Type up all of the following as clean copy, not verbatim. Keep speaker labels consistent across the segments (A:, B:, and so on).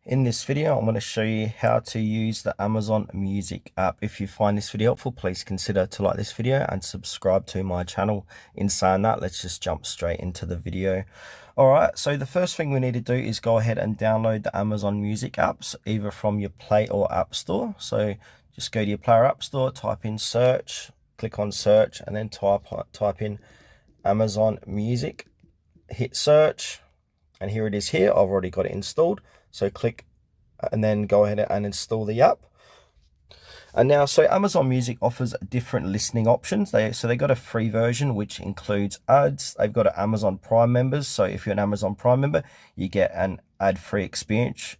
A: In this video, I'm going to show you how to use the Amazon Music app. If you find this video helpful, please consider to like this video and subscribe to my channel. In saying that, let's just jump straight into the video. Alright, so the first thing we need to do is go ahead and download the Amazon Music apps, either from your Play or App Store. So just go to your Play or App Store, type in search, click on search, and then type in Amazon Music, hit search, and here it is here. I've already got it installed. So click and then go ahead and install the app. And now, so Amazon Music offers different listening options. They got a free version, which includes ads. They've got an Amazon Prime members. So if you're an Amazon Prime member, you get an ad-free experience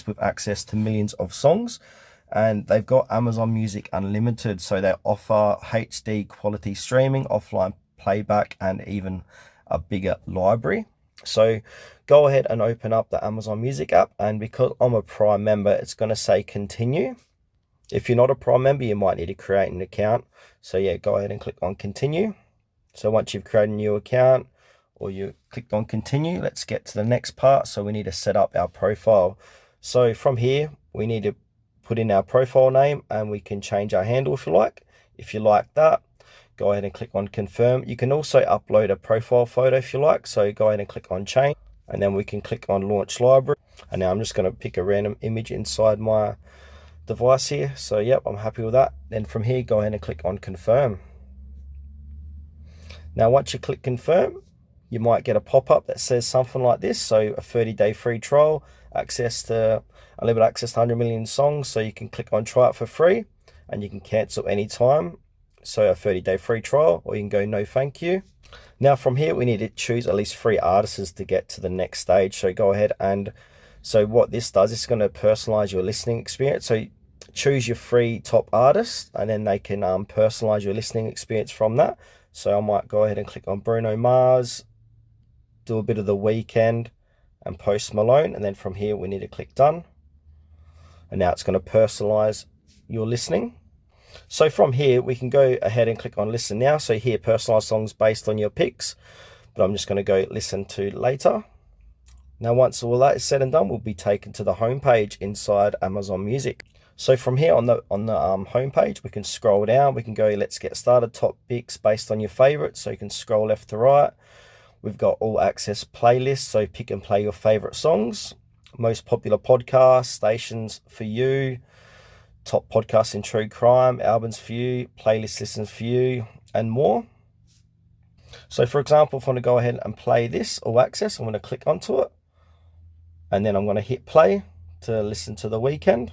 A: with access to millions of songs. And they've got Amazon Music Unlimited. So they offer HD quality streaming, offline playback, and even a bigger library. So go ahead and open up the Amazon Music app, and because I'm a Prime member, it's going to say continue. If you're not a Prime member, you might need to create an account. So yeah, go ahead and click on continue. So once you've created a new account or you clicked on continue, let's get to the next part. So we need to set up our profile. So from here, we need to put in our profile name, and we can change our handle if you like. If you like that, go ahead and click on confirm. You can also upload a profile photo if you like. So go ahead and click on change, and then we can click on launch library. And now I'm just going to pick a random image inside my device here. So yep, I'm happy with that. Then from here, go ahead and click on confirm. Now once you click confirm, you might get a pop-up that says something like this. So a 30-day free trial, unlimited access to 100 million songs. So you can click on try it for free, and you can cancel anytime. So a 30-day free trial, or you can go no thank you. Now from here, we need to choose at least 3 artists to get to the next stage. So go ahead, and so what this does is going to personalize your listening experience. So choose your 3 top artists, and then they can personalize your listening experience from that. So I might go ahead and click on Bruno Mars, do a bit of The Weeknd and Post Malone, and then from here we need to click done. And now it's going to personalize your listening. So from here, we can go ahead and click on listen now. So here, personalized songs based on your picks, but I'm just going to go listen to later. Now, once all that is said and done, we'll be taken to the home page inside Amazon Music. So from here on the home page, we can scroll down. We can go, let's get started, top picks based on your favorites. So you can scroll left to right. We've got all access playlists. So pick and play your favorite songs, most popular podcasts, stations for you, top podcasts in true crime, albums for you, playlist listens for you, and more. So for example, if I want to go ahead and play this all access, I'm going to click onto it, and then I'm going to hit play to listen to The Weeknd.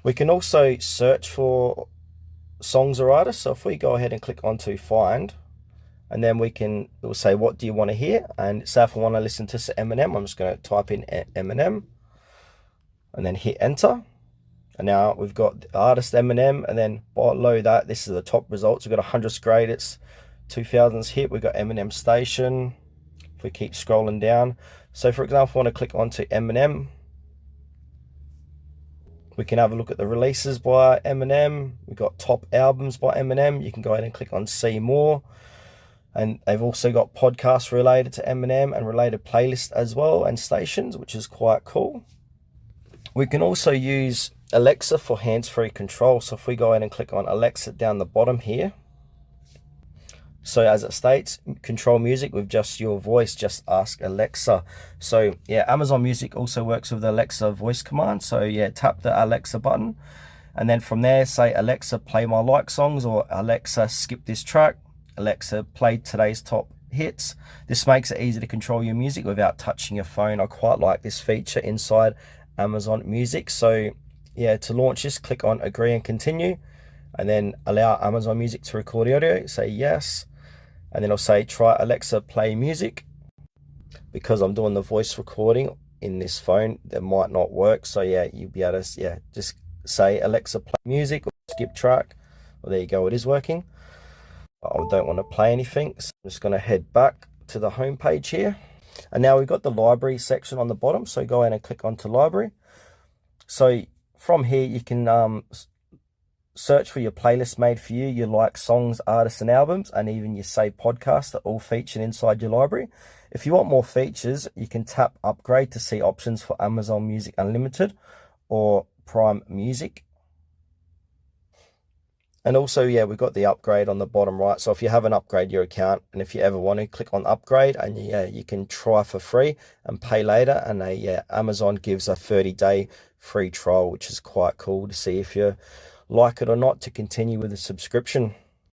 A: We can also search for songs or artists. So if we go ahead and click onto find, and then it will say, what do you want to hear? And say if I want to listen to Eminem, I'm just going to type in Eminem and then hit enter. And now we've got the artist Eminem, and then below that, this is the top results. We've got 100th greatest, 2000s hit. We've got Eminem station. If we keep scrolling down, so for example, I want to click onto Eminem. We can have a look at the releases by Eminem. We've got top albums by Eminem. You can go ahead and click on see more. And they've also got podcasts related to Eminem and related playlists as well, and stations, which is quite cool. We can also use Alexa for hands-free control. So if we go ahead and click on Alexa down the bottom here, so as it states, control music with just your voice, just ask Alexa. So yeah, Amazon Music also works with the Alexa voice command. So yeah, tap the Alexa button, and then from there say, Alexa play my like songs, or Alexa skip this track, Alexa play today's top hits. This makes it easy to control your music without touching your phone. I quite like this feature inside Amazon Music. So yeah, to launch this, click on agree and continue, and then allow Amazon Music to record the audio, say yes, and then I'll say try Alexa play music. Because I'm doing the voice recording in this phone, that might not work. So yeah, you'll be able to just say Alexa play music or skip track. Well, there you go, it is working. I don't want to play anything, so I'm just going to head back to the home page here. And now we've got the library section on the bottom, so go ahead and click onto library. So from here, you can search for your playlist made for you, your like songs, artists and albums, and even your saved podcasts are all featured inside your library. If you want more features, you can tap upgrade to see options for Amazon Music Unlimited or Prime Music. And also, yeah, we've got the upgrade on the bottom right. So if you haven't upgraded your account, and if you ever want to, click on upgrade, and yeah, you can try for free and pay later. And yeah, Amazon gives a 30-day free trial, which is quite cool to see if you like it or not, to continue with the subscription.